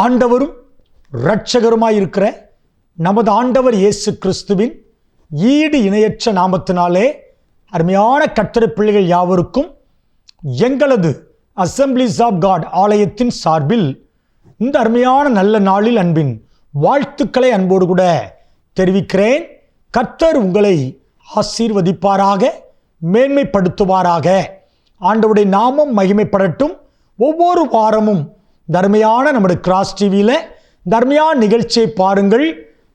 ஆண்டவரும் இரட்சகருமாயிருக்கிற நமது ஆண்டவர் இயேசு கிறிஸ்துவின் ஈடு இணையற்ற நாமத்தினாலே அருமையான கர்த்தருடைய பிள்ளைகள் யாவருக்கும் எங்களது அசம்பிளிஸ் ஆஃப் காட் ஆலயத்தின் சார்பில் இந்த அருமையான நல்ல நாளில் அன்பின் வாழ்த்துக்களை அன்போடு கூட தெரிவிக்கிறேன். கர்த்தர் உங்களை ஆசீர்வதிப்பாராக, மேன்மைப்படுத்துவாராக. ஆண்டவருடைய நாமம் மகிமைப்படட்டும். ஒவ்வொரு வாரமும் தர்மையான நம்முடைய கிராஸ் டிவியில் தர்மையான நிகழ்ச்சியை பாருங்கள்.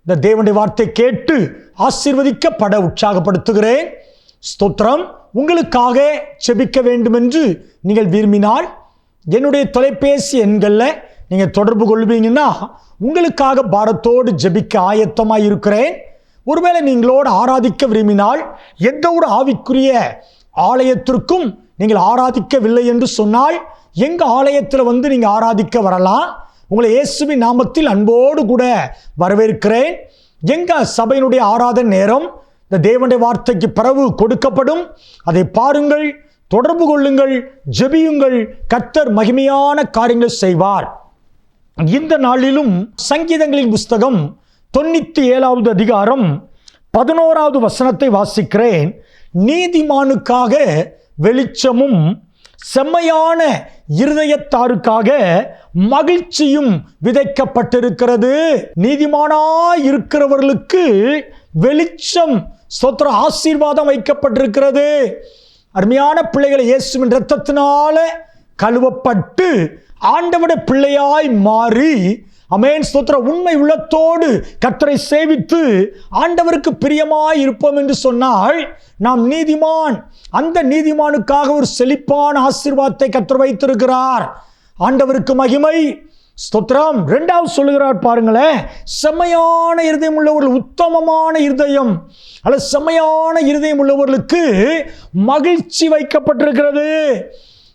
இந்த தேவனுடைய வார்த்தை கேட்டு ஆசீர்வதிக்கப்பட உற்சாகப்படுத்துகிறேன். ஸ்தோத்திரம். உங்களுக்காக செபிக்க வேண்டும் என்று நீங்கள் விரும்பினால் என்னுடைய தொலைபேசி எண்களில் நீங்கள் தொடர்பு கொள்வீங்கன்னா உங்களுக்காக பாரத்தோடு ஜெபிக்க ஆயத்தமாக இருக்கிறேன். ஒருவேளை நீங்களோடு ஆராதிக்க விரும்பினால் எந்த ஒரு ஆவிக்குரிய ஆலயத்திற்கும் நீங்கள் ஆராதிக்கவில்லை என்று சொன்னால் எங்கள் ஆலயத்தில் வந்து நீங்கள் ஆராதிக்க வரலாம். உங்களை இயேசுவின் நாமத்தில் அன்போடு கூட வரவேற்கிறேன். எங்கள் சபையினுடைய ஆராதனை நேரம் இந்த தேவனுடைய வார்த்தைக்கு பிறகு கொடுக்கப்படும். அதை பாருங்கள், தொடர்பு கொள்ளுங்கள், ஜெபியுங்கள். கர்த்தர் மகிமையான காரியங்களை செய்வார். இந்த நாளிலும் சங்கீதங்களின் புஸ்தகம் 97வது அதிகாரம் 11வது வசனத்தை வாசிக்கிறேன். நீதிமானுக்காக வெளிச்சமும் செம்மையான இருதயத்தாருக்காக மகிழ்ச்சியும் விதைக்கப்பட்டிருக்கிறது. நீதிமானாய் இருக்கிறவர்களுக்கு வெளிச்சம், ஸ்தோத்திர ஆசீர்வாதம் வைக்கப்பட்டிருக்கிறது. அருமையான பிள்ளைகளை இயேசுவின் இரத்தத்தினால கழுவப்பட்டு ஆண்டவருடைய பிள்ளையாய் மாறி, அமேன், ஸ்தோத்திர, உண்மை உள்ளத்தோடு கர்த்தரை சேவித்து ஆண்டவருக்கு பிரியமாய் இருப்போம் என்று சொன்னால் நாம் நீதிமான். அந்த நீதிமானுக்காக ஒரு செழிப்பான ஆசீர்வாதத்தை கர்த்தர் வைத்திருக்கிறார். ஆண்டவருக்கு மகிமை. ஸ்தோத்திரம். 2வது சொல்லுகிறார் பாருங்களேன், செம்மையான இருதயம் உள்ளவர்கள், உத்தமமான இருதயம் அல்ல செம்மையான இருதயம் உள்ளவர்களுக்கு மகிழ்ச்சி வைக்கப்பட்டிருக்கிறது.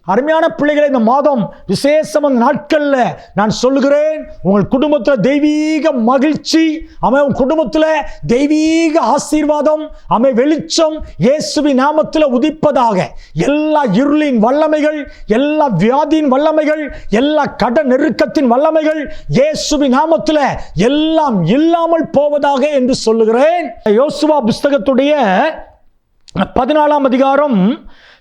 அருமையான பிள்ளைகளை, இந்த மாதம் விசேஷமான நாட்களில் நான் சொல்லுகிறேன், உங்கள் குடும்பத்தில் தெய்வீக மகிழ்ச்சி, உங்கள் குடும்பத்தில் தெய்வீக ஆசீர்வாதம், வெளிச்சம் இயேசுவின் நாமத்தில் உதிப்பதாக. எல்லா இருளின் வல்லமைகள், எல்லா வியாதியின் வல்லமைகள், எல்லா கடன் நெருக்கத்தின் வல்லமைகள் இயேசுவின் நாமத்தில் எல்லாம் இல்லாமல் போவதாக என்று சொல்லுகிறேன். யோசுவா புஸ்தகத்துடைய 14ஆம் அதிகாரம்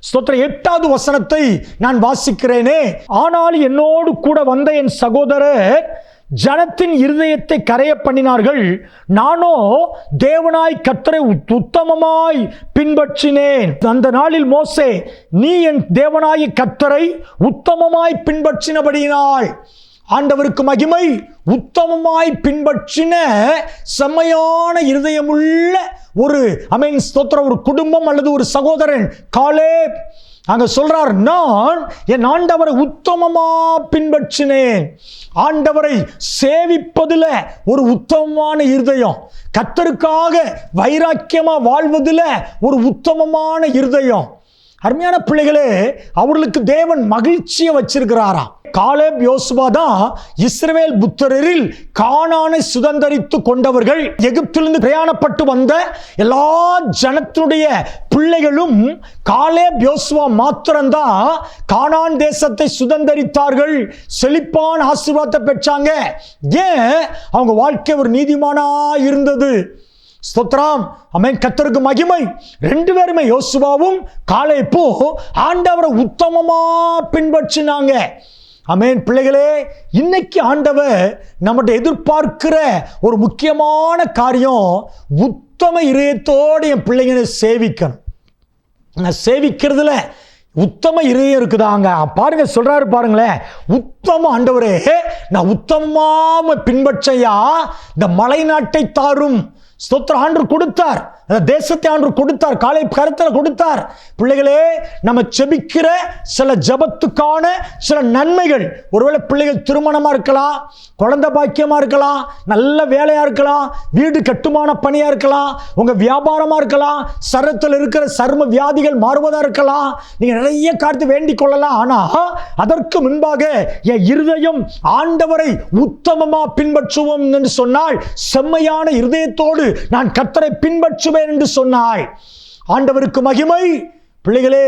8வது வசனத்தை நான் வாசிக்கிறேனே. ஆனால் என்னோடு கூட வந்த என் சகோதரர் ஜனத்தின் இருதயத்தை கரைய பண்ணினார்கள், நானோ தேவனாய் கர்த்தரை உத்தமமாய் பின்பற்றினேன். அந்த நாளில் மோசே, நீ என் தேவனாய் கர்த்தரை உத்தமமாய் பின்பற்றினபடியினால். ஆண்டவருக்கு மகிமை. உத்தமமாய் பின்பற்றின செம்மையான இருதயமுள்ள ஒரு ஸ்தோத்திரம், ஒரு குடும்பம் அல்லது ஒரு சகோதரன் காலேப் அங்க சொல்றார், நான் என் ஆண்டவரை உத்தமமா பின்பற்றினேன். ஆண்டவரை சேவிப்பதில் ஒரு உத்தமமான இருதயம், கர்த்தருக்காக வைராக்கியமா வாழ்வதில் ஒரு உத்தமமான இருதயம். அருமையான பிள்ளைகளே, அவர்களுக்கு தேவன் மகிழ்ச்சியை வச்சிருக்கிறாராம். காலேப் யோசுவா தான் இஸ்ரவேல் புத்திரரில் கானானை சுதந்தரித்து கொண்டவர்கள். எகிப்திலிருந்து பிரயாணப்பட்டு வந்த எல்லா ஜனத்தினுடைய பிள்ளைகளும் காலேப் யோசுவா மாத்திரம்தான் கானான் தேசத்தை சுதந்தரித்தார்கள். செழிப்பான ஆசீர்வாதத்தை பெற்றாங்க. ஏன்? அவங்க வாழ்க்கை ஒரு நீதிமானா இருந்தது. ஸ்தோத்திரம். கர்த்தருக்கு மகிமை. 2 பேருமே, யோசுவாவும் காலேப்பும் ஆண்டவரை உத்தமமா பின்பற்றினாங்க. பிள்ளைகளே, இன்னைக்கு ஆண்டவர் நம்மகிட்ட எதிர்பார்க்கிற ஒரு முக்கியமான காரியம், உத்தம இதயத்தோடு என் பிள்ளைங்களை சேவிக்கணும். சேவிக்கிறதுல உத்தம இதயம் இருக்குதாங்க. பாருங்க, சொல்றாரு பாருங்களேன், உத்தம ஆண்டவரே, நான் உத்தமமா பின்பற்றையா இந்த மலை நாட்டை தாரும். ஸ்தோத்திர. ஆண்டு கொடுத்தார், தேசத்தை ஆண்டு கொடுத்தார், காலை கருத்தில் கொடுத்தார். பிள்ளைகளே, நம்ம செபிக்கிற சில ஜபத்துக்கான சில நன்மைகள், ஒருவேளை பிள்ளைகள் திருமணமா இருக்கலாம், குழந்தை பாக்கியமா இருக்கலாம், நல்ல வேலையா இருக்கலாம், வீடு கட்டுமான பணியா இருக்கலாம், உங்க வியாபாரமா இருக்கலாம், சரத்தில் இருக்கிற சர்ம வியாதிகள் மாறுவதா இருக்கலாம். நீங்க நிறைய காத்து வேண்டிக் கொள்ளலாம். ஆனா அதற்கு முன்பாக என் இருதயம் ஆண்டவரை உத்தமமா பின்பற்றுவோம் என்று சொன்னால், செம்மையான இருதயத்தோடு நான் கர்த்தரை பின்பற்றுவேன் என்று சொன்னாய். ஆண்டவருக்கு மகிமை. பிள்ளைகளே,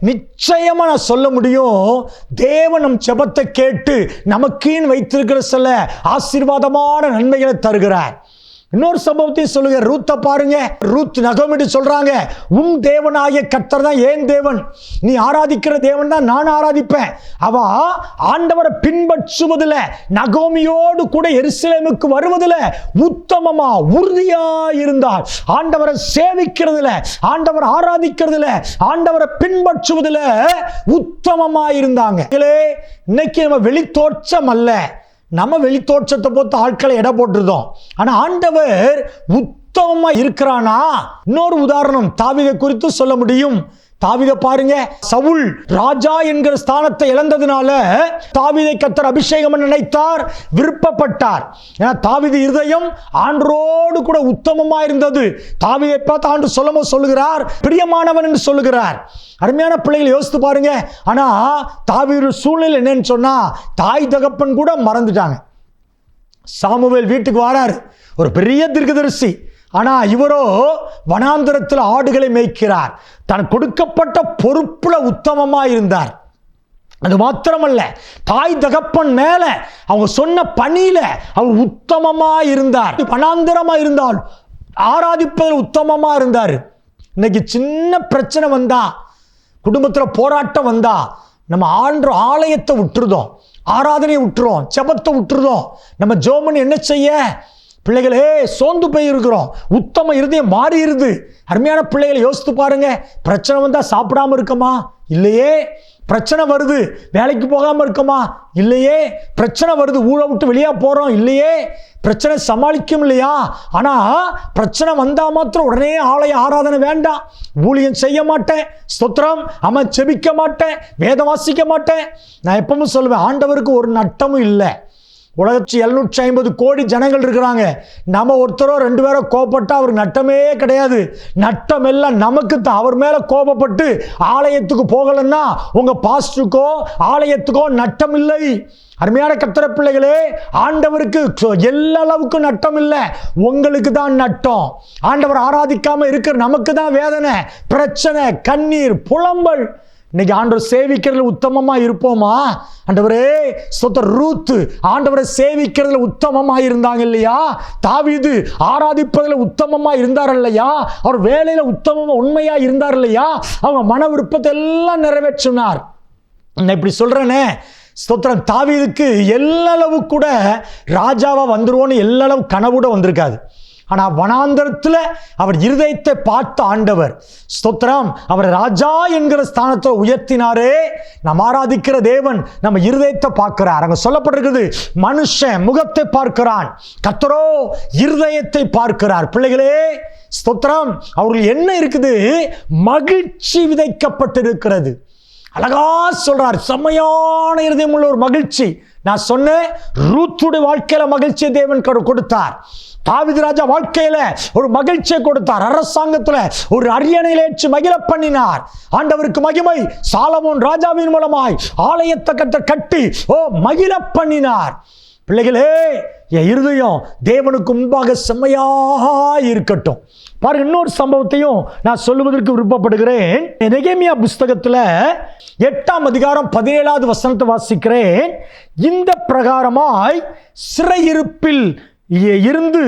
நிச்சயமா நான் சொல்ல முடியும், தேவன் நம் ஜெபத்தை கேட்டு நமக்கேன் வைத்திருக்கிற சில ஆசீர்வாதமான நன்மைகளை தருகிறார். இன்னொரு சம்பவத்தையும் சொல்லுங்க. ரூத்தை பாருங்க. ரூத் நகோமிட்டு சொல்றாங்க, உன் தேவனாகிய கர்த்தர் தான் ஏன் தேவன், நீ ஆராதிக்கிற தேவன் தான் நான் ஆராதிப்பேன். அவ ஆண்டவரை பின்பற்றுவதில், நகோமியோடு கூட எருசலேமுக்கு வருவதில் உத்தமமா உறுதியா இருந்தாள். ஆண்டவரை சேவிக்கிறதுல, ஆண்டவரை ஆராதிக்கிறதுல, ஆண்டவரை பின்பற்றுவதில் உத்தமமா இருந்தாங்க. இன்னைக்கு நம்ம வெளித்தோற்றம் அல்ல, நம்ம வெளித்தோற்றத்தை பொறுத்து ஆட்களை எடை போட்டுருந்தோம். ஆனா ஆண்டவர் உத்தமமா இருக்கிறானா? இன்னொரு உதாரணம் தாவீதை குறித்து சொல்ல முடியும். தாவீதை பாருங்க. சவுல் ராஜா என்கிற ஸ்தானத்தை இழந்ததுனால தாவீதை கர்த்தர் அபிஷேகம் நினைத்தார், விருப்பப்பட்டார். ஏன்னா தாவீது இருதயம் ஆண்டரோடு கூட உத்தமமா இருந்தது. தாவீதை பார்த்து ஆண்டு சொல்லுகிறார், பிரியமானவன் என்று சொல்லுகிறார். அருமையான பிள்ளைகளை யோசித்து பாருங்க. ஆனா தாவீது சூழ்நிலை என்னன்னு சொன்னா, தாய் தகப்பன் கூட மறந்துட்டாங்க. சாமுவேல் வீட்டுக்கு வராரு, ஒரு பெரிய தீர்க்கதரிசி. ஆனா இவரோ வனாந்தரத்தில் ஆடுகளை மேய்க்கிறார். தன் கொடுக்கப்பட்ட பொறுப்புல உத்தமமா இருந்தார். அது மாத்திரமல்ல, தாய் தகப்பன் மேல அவங்க சொன்ன பணியில அவர் உத்தமமா இருந்தார். வனாந்தரமா இருந்தால் ஆராதிப்பதில் உத்தமமா இருந்தார். இன்னைக்கு சின்ன பிரச்சனை வந்தா, குடும்பத்தில் போராட்டம் வந்தா, நம்ம ஆலயத்தை விட்டுருதோம், ஆராதனையை விட்டுறோம், ஜெபத்தை விட்டுருதோம். நம்ம ஜெபம் என்ன செய்ய? பிள்ளைகளே, சோர்ந்து போயிருக்கிறோம். உத்தம இருதயம் மாறிடுது. அருமையான பிள்ளைகளை யோசித்து பாருங்க. பிரச்சனை வந்தா சாப்பிடாம இருக்கமா? இல்லையே. பிரச்சனை வருது, வேலைக்கு போகாம இருக்கமா? இல்லையே. பிரச்சனை வருது, ஊரை விட்டு வெளியே போறோம்? இல்லையே. பிரச்சனை சமாளிக்கும் இல்லையா? ஆனா பிரச்சனை வந்தா மாத்திரம் உடனே ஆலய ஆராதனை வேண்டாம், ஊழியம் செய்ய மாட்டேன், ஸ்தோத்திரம், அவன் செபிக்க மாட்டேன், வேதம் வாசிக்க மாட்டேன். நான் எப்பவும் சொல்லுவேன், ஆண்டவருக்கு ஒரு நட்டமும் இல்லை. உலகத்தில் 750 கோடி ஜனங்கள் இருக்கிறாங்க. நம்ம ஒருத்தரோ 2 பேரோ கோபப்பட்டா அவருக்கு நட்டமே கிடையாது. நட்டம் எல்லாம் நமக்கு தான். அவர் மேல கோபப்பட்டு ஆலயத்துக்கு போகலன்னா உங்க பாஸ்டருக்கோ ஆலயத்துக்கோ நட்டம் இல்லை. அருமையான கர்த்தர் பிள்ளைகளே, ஆண்டவருக்கு எல்லா அளவுக்கும் நட்டம் இல்லை, உங்களுக்கு தான் நட்டம். ஆண்டவர் ஆராதிக்காம இருக்கிற நமக்கு தான் வேதனை, பிரச்சனை, கண்ணீர், புலம்பல். இன்னைக்கு ஆண்டவர் சேவிக்கிறதுல உத்தமமா இருப்போமா? ஆண்டவரே ஸ்தோத்திரம். ரூத் ஆண்டவரை சேவிக்கிறதுல உத்தமமா இருந்தாங்க இல்லையா? தாவீது ஆராதிப்பதில் உத்தமமா இருந்தார் இல்லையா? அவர் வேலையில உத்தமமா உண்மையா இருந்தார் இல்லையா? அவங்க மன விருப்பத்தை எல்லாம் நிறைவேற்றினார். நான் இப்படி சொல்றேனே, ஸ்தோத்திரம், தாவீதுக்கு எல்லாளவு கூட ராஜாவா வந்துருவோன்னு எல்லாளவு கனவுட வந்திருக்காது. ஆனா வனாந்தரத்தில் அவர் இருதயத்தை பார்த்த ஆண்டவர், ஸ்தோத்திரம், அவர் ராஜா என்கிற ஸ்தானத்தில் உயர்த்தினாரே. நாம் ஆராதிக்கிற தேவன் நம்ம இருதயத்தை பார்க்கிறார். அங்க சொல்லப்பட்டிருக்கிறது, மனுஷன் முகத்தை பார்க்கிறான், கர்த்தரோ இருதயத்தை பார்க்கிறார். பிள்ளைகளே, ஸ்தோத்திரம், அவர்கள் என்ன இருக்குது? மகிழ்ச்சி விதைக்கப்பட்டிருக்கிறது. அழகா சொல்றார், செம்மையான இருதயம் உள்ள ஒரு மகிழ்ச்சி. நான் சொன்னேன், ரூத்துடைய வாழ்க்கையில மகிழ்ச்சியை தேவன் கொடுத்தார். தாவீது ராஜா வாழ்க்கையில ஒரு மகிழ்ச்சியை கொடுத்தார். அரசாங்கத்துல ஒரு அரியணையில் ஏற்றி மகிழ பண்ணினார். ஆண்டவருக்கு மகிமை. சாலமோன் ராஜாவின் மூலமாய் ஆலயத்தை கட்டி மகிழ பண்ணினார். பிள்ளைகளே, என் இருதயம் தேவனுக்கு முன்பாக செம்மையாக இருக்கட்டும். பாருங்க, இன்னொரு சம்பவத்தையும் நான் சொல்லுவதற்கு விருப்பப்படுகிறேன். நெகேமியா புஸ்தகத்துல 8ஆம் அதிகாரம் 17வது வசனத்தை வாசிக்கிறேன். இந்த பிரகாரமாய் சிறையிருப்பில் இருந்து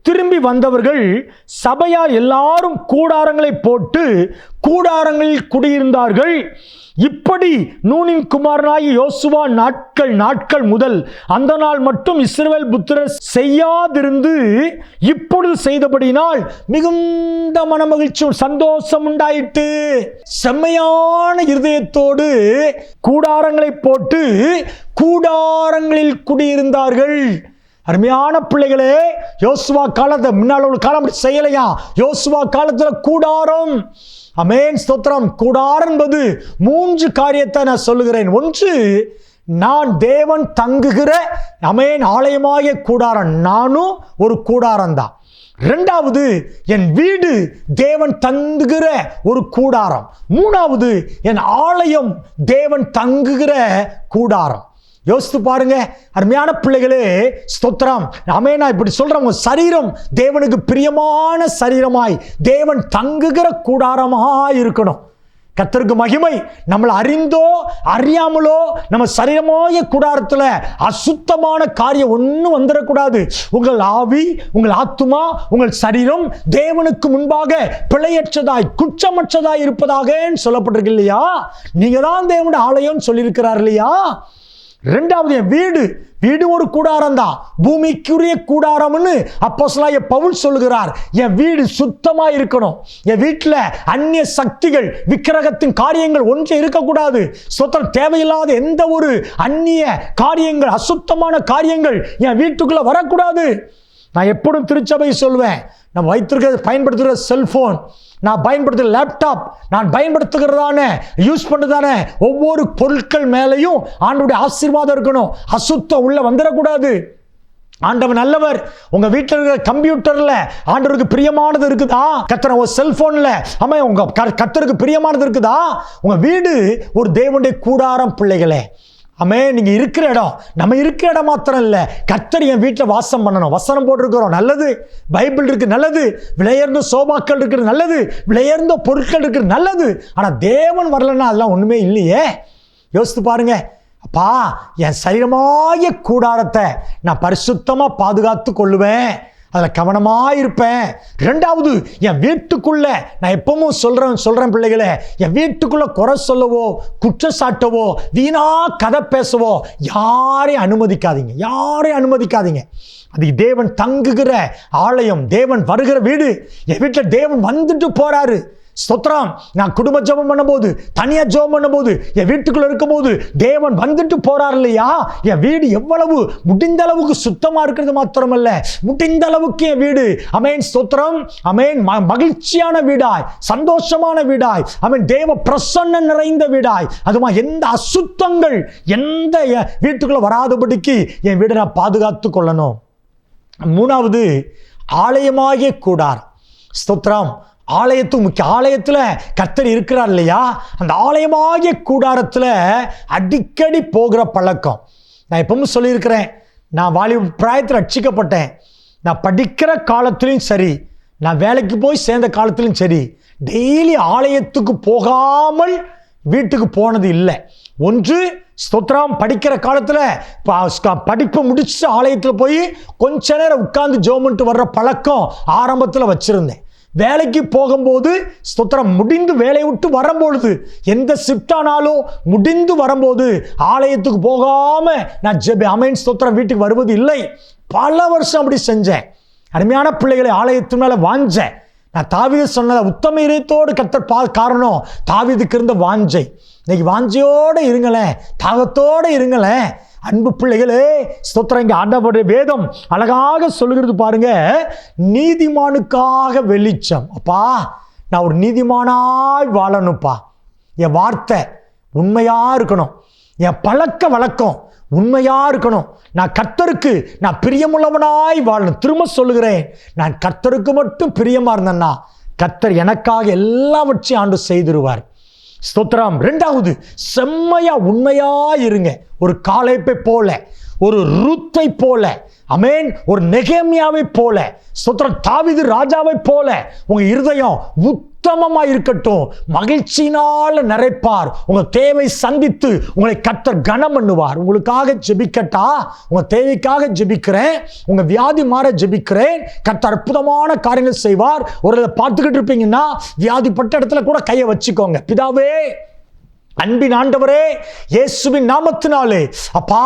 திரும்பி வந்தவர்கள் சபையார் எல்லாரும் கூடாரங்களை போட்டு கூடாரங்களில் குடியிருந்தார்கள். இப்படி நூனின் குமாரனாகிய யோசுவா நாட்கள் முதல் அந்த நாள் மட்டும் இஸ்ரவேல் புத்திரர் செய்யாதிருந்து இப்பொழுது செய்தபடியினால் மிகுந்த மனமகிழ்ச்சி சந்தோஷம் உண்டாயிட்டு. செம்மையான இருதயத்தோடு கூடாரங்களை போட்டு கூடாரங்களில் குடியிருந்தார்கள். அருமையான பிள்ளைகளே, யோசுவா காலத்தை முன்னால் ஒரு காலம் செய்யலையா? யோசுவா காலத்துல கூடாரம். அமேன், ஸ்தோத்திரம். கூடாரம் என்பது 3 காரியத்தை நான் சொல்லுகிறேன். ஒன்று, நான் தேவன் தங்குகிற அமேன் ஆலயமாகிய கூடாரம், நானும் ஒரு கூடாரம் தான். 2வது, என் வீடு தேவன் தங்குகிற ஒரு கூடாரம். 3வது, என் ஆலயம் தேவன் தங்குகிற கூடாரம். யோசித்து பாருங்க அருமையான பிள்ளைகளே, ஸ்தோத்திரம். நான் இப்படி சொல்றேன், உங்க சரீரம் தேவனுக்கு பிரியமான சரீரமாய் தேவன் தங்குகிற கூடாரமாய் இருக்கணும். கர்த்தருக்கு மகிமை. நம்மளை அறிந்தோ அறியாமலோ நம்ம சரீரமாய கூடாரத்தில் அசுத்தமான காரியம் ஒன்றும் வந்துடக்கூடாது. உங்கள் ஆவி, உங்கள் ஆத்துமா, உங்கள் சரீரம் தேவனுக்கு முன்பாக பிழையற்றதாய் குற்றமற்றதாய் இருப்பதாக சொல்லப்பட்டிருக்கு இல்லையா? நீங்க தான் தேவனுடைய ஆலயம் சொல்லியிருக்கிறார் இல்லையா? இரண்டாவது, என் வீடு வீடு ஒரு கூடாரம் தான், பூமிக்குரிய கூடாரம்னு அப்போஸ்தலனாகிய பவுல் சொல்லுகிறார். என் வீடு சுத்தமா இருக்கணும். என் வீட்டில் அந்நிய சக்திகள், விக்கிரகத்தின் காரியங்கள் ஒன்று இருக்கக்கூடாது. சொத்தம் தேவையில்லாத எந்த ஒரு அந்நிய காரியங்கள், அசுத்தமான காரியங்கள் என் வீட்டுக்குள்ள வரக்கூடாது. நான் எப்பொழுதும் திருச்சபை சொல்வேன், நம்ம பயன்படுத்துகிற செல்போன், நான் பயன்படுத்துகிற லேப்டாப், நான் பயன்படுத்துகிறதான யூஸ் பண்ணுறதான ஒவ்வொரு பொருட்கள் மேலேயும் ஆண்டவருடைய ஆசீர்வாதம் இருக்கணும். அசுத்தம் உள்ள வந்துடக்கூடாது. ஆண்டவர் நல்லவர். உங்க வீட்டில் இருக்கிற கம்ப்யூட்டர்ல ஆண்டவருக்கு பிரியமானது இருக்குதா? கர்த்தர் உங்க செல்போன்ல உங்க கர்த்தருக்கு பிரியமானது இருக்குதா? உங்க வீடு ஒரு தேவனுடைய கூடாரம் பிள்ளைகளே. நீங்க இருக்கிற இடம், நம்ம இருக்கிற இடம் மாத்திரம் இல்ல, கர்த்தர் என் வீட்டில் வாசம் பண்ணணும். வசனம் போட்டிருக்கிறோம், நல்லது. பைபிள் இருக்கு, நல்லது. விலையேர்ந்த சோபாக்கள் இருக்கிறது, நல்லது. விலையேர்ந்த பொருட்கள் இருக்கிறது, நல்லது. ஆனா தேவன் வரலன்னா அதெல்லாம் ஒண்ணுமே இல்லையே. யோசித்து பாருங்க. அப்பா, என் சரீரமாய கூடாரத்தை நான் பரிசுத்தமா பாதுகாத்து கொள்ளுவேன், அதில் கவனமாக இருப்பேன். ரெண்டாவது, என் வீட்டுக்குள்ள நான் எப்பவும் சொல்றேன் பிள்ளைகளே, என் வீட்டுக்குள்ள குறை சொல்லவோ, குற்றச்சாட்டவோ, வீணா கதை பேசவோ யாரையும் அனுமதிக்காதீங்க. அது தேவன் தங்குகிற ஆலயம், தேவன் வருகிற வீடு. என் வீட்டில் தேவன் வந்துட்டு போறாரு. ஸ்தோத்திரம். நான் குடும்ப ஜெபம் பண்ணும்போது, தனியா ஜெபம் பண்ணும்போது, என் வீட்டுக்குள்ள இருக்கும் போது தேவன் வந்துட்டு போறார் இல்லையா? என் வீடு எவ்வளவு முடிந்த அளவுக்கு சுத்தமா இருக்கிறது மாத்திரமல்ல, முடிந்த அளவுக்கு என் வீடு ஸ்தோத்திரம் மகிழ்ச்சியான வீடாய், சந்தோஷமான வீடாய், தேவ பிரசன்னம் நிறைந்த வீடாய், அதுமா எந்த அசுத்தங்கள் எந்த வீட்டுக்குள்ள வராதபடிக்கு என் வீடை நான் பாதுகாத்து கொள்ளணும். மூணாவது, ஆலயமாகிய கூடாரம். ஸ்தோத்திரம். ஆலயத்துக்கு முக்கிய. ஆலயத்தில் கர்த்தர் இருக்கிறார் இல்லையா? அந்த ஆலயமாகிய கூடாரத்தில் அடிக்கடி போகிற பழக்கம். நான் எப்பவும் சொல்லியிருக்கிறேன், நான் வாலிப பிராயத்தில் ரட்சிக்கப்பட்டேன். நான் படிக்கிற காலத்திலையும் சரி, நான் வேலைக்கு போய் சேர்ந்த காலத்திலும் சரி, டெய்லி ஆலயத்துக்கு போகாமல் வீட்டுக்கு போனது இல்லை. ஒன்று, ஸ்தோத்திரம், படிக்கிற காலத்தில் படிப்பு முடிச்சு ஆலயத்தில் போய் கொஞ்ச நேரம் உட்கார்ந்து ஜெபம் பண்ணிட்டு வர்ற பழக்கம் ஆரம்பத்தில் வச்சிருந்தேன். வேலைக்கு போகும்போது ஸ்தோத்திரம் முடிந்து வேலையை விட்டு வரும்பொழுது, எந்த ஷிஃப்ட் ஆனாலும் முடிந்து வரும்போது ஆலயத்துக்கு போகாம நான் ஸ்தோத்திரம் வீட்டுக்கு வருவது இல்லை. பல வருஷம் அப்படி செஞ்சேன். அருமையான பிள்ளைகளை, ஆலயத்து மேல வாஞ்சேன். நான் தாவீது சொன்னதை உத்தம இதயத்தோடு கர்த்தர் காரணம் தாவீதுக்கு இருந்த வாஞ்சை. இன்னைக்கு வாஞ்சையோடு இருங்களேன், தாகத்தோடு இருங்களேன். அன்பு பிள்ளைகளே, ஸ்தோத்திரம். இங்க ஆண்டவருடைய வேதம் அழகாக சொல்லுகிறது பாருங்க, நீதிமானுக்காக வெளிச்சம். அப்பா, நான் ஒரு நீதிமானாய் வாழணும்ப்பா. என் வார்த்தை உண்மையா இருக்கணும், என் பழக்க வழக்கம் உண்மையா இருக்கணும். நான் கர்த்தருக்கு நான் பிரியமுள்ளவனாய் வாழணும். திரும்ப சொல்லுகிறேன், நான் கர்த்தருக்கு மட்டும் பிரியமா இருந்தேன்னா கர்த்தர் எனக்காக எல்லாவற்றையும் ஆண்டு செய்திருவார். ஸ்தோத்திரம். ரெண்டாவது, செம்மையா உண்மையா இருங்க. ஒரு காலேப்பை போல, ஒரு ரூத்தை போல, ஒரு நெகேமியாவை போல, ஸ்தோத்திரம், தாவீது ராஜாவை போல உங்க இருதயம் உத்தமமா இருக்கட்டும். மகிழ்ச்சியினால நிறைப்பார். உங்க தேவை சந்தித்து உங்களை கர்த்தர் கனம் பண்ணுவார். உங்களுக்காக ஜெபிக்கட்டா? உங்க தேவைக்காக ஜெபிக்கிறேன், உங்க வியாதி மாற ஜெபிக்கிறேன். கர்த்தர் அற்புதமான காரியங்கள் செய்வார். ஒரு பார்த்துக்கிட்டு இருப்பீங்கன்னா வியாதிப்பட்ட இடத்துல கூட கையை வச்சுக்கோங்க. பிதாவே, அன்பின் ஆண்டவரே, இயேசுவின் நாமத்தினாலே அப்பா,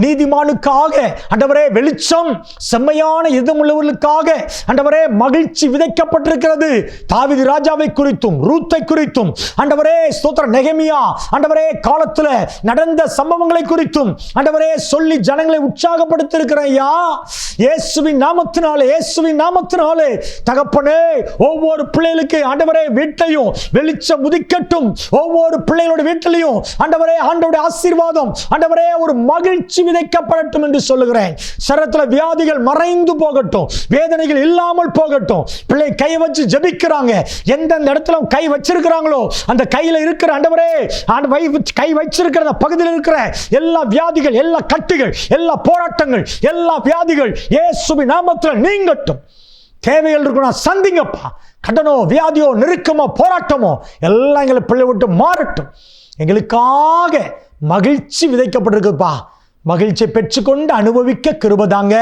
நீதிமானுக்காக ஆண்டவரே வெளிச்சம், செம்மையான இதமுள்ளவர்களுக்காக ஆண்டவரே மகிழ்ச்சி விதைக்கப்பட்டிருக்கிறது. தாவீது ராஜாவை குறித்தும் ரூத்தை குறித்தும் ஆண்டவரே ஸ்தோத்திரம், நெகேமியா ஆண்டவரே காலத்தில் நடந்த சம்பவங்களை குறித்தும் ஆண்டவரே சொல்லி ஜனங்களை உற்சாகப்படுத்தியிருக்கிறேன். இயேசுவின் நாமத்தினாலே தகப்பனே, ஒவ்வொரு பிள்ளைகளுக்கு ஆண்டவரே வீட்டையும் வெளிச்சம் உதிக்கட்டும். ஒவ்வொரு பிள்ளைகளோட வீட்டிலையும் ஆண்டவரே ஆண்டவருடைய ஆசீர்வாதம் ஆண்டவரே ஒரு மகிழ்ச்சி விதைக்கப்படட்டும் என்று சொல்லுகிறேன். சரத்துல வியாதிகள் மறைந்து போகட்டும், வேதனைகள் இல்லாமல் போகட்டும். பிள்ளை கை வச்சு ஜெபிக்கிறாங்க. எந்தெந்த இடத்துல கை வச்சிருக்கிறாங்களோ அந்த கையில இருக்கிற ஆண்டவரே கை வச்சிருக்கிற அந்த பகுதியில் இருக்கிற எல்லா வியாதிகள், எல்லா கட்டுகள், எல்லா போராட்டங்கள், எல்லா வியாதிகள் இயேசுவின் நாமத்தில் நீங்கட்டும். தேவைகள் இருக்கணும், சந்திங்கப்பா. கடனோ வியாதியோ நெருக்கமோ போராட்டமோ எல்லாம் எங்களை பிள்ளை விட்டு மாறட்டும். எங்களுக்காக மகிழ்ச்சி விதைக்கப்பட்டிருக்குப்பா. மகிழ்ச்சியை பெற்றுக்கொண்டு அனுபவிக்க கிருபதாங்க.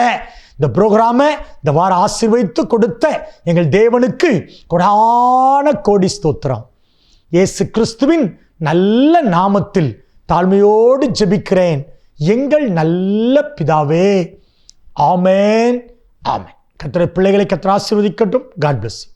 இந்த ப்ரோக்ராமை இந்த வாரம் ஆசீர்வதித்து கொடுத்த எங்கள் தேவனுக்கு கொடான கோடி ஸ்தோத்திரம். இயேசு கிறிஸ்துவின் நல்ல நாமத்தில் தாழ்மையோடு ஜெபிக்கிறேன் எங்கள் நல்ல பிதாவே. ஆமென், ஆமென். கர்த்தருடைய பிள்ளைகளை கர்த்தர் ஆசீர்வதிக்கட்டும். God bless you.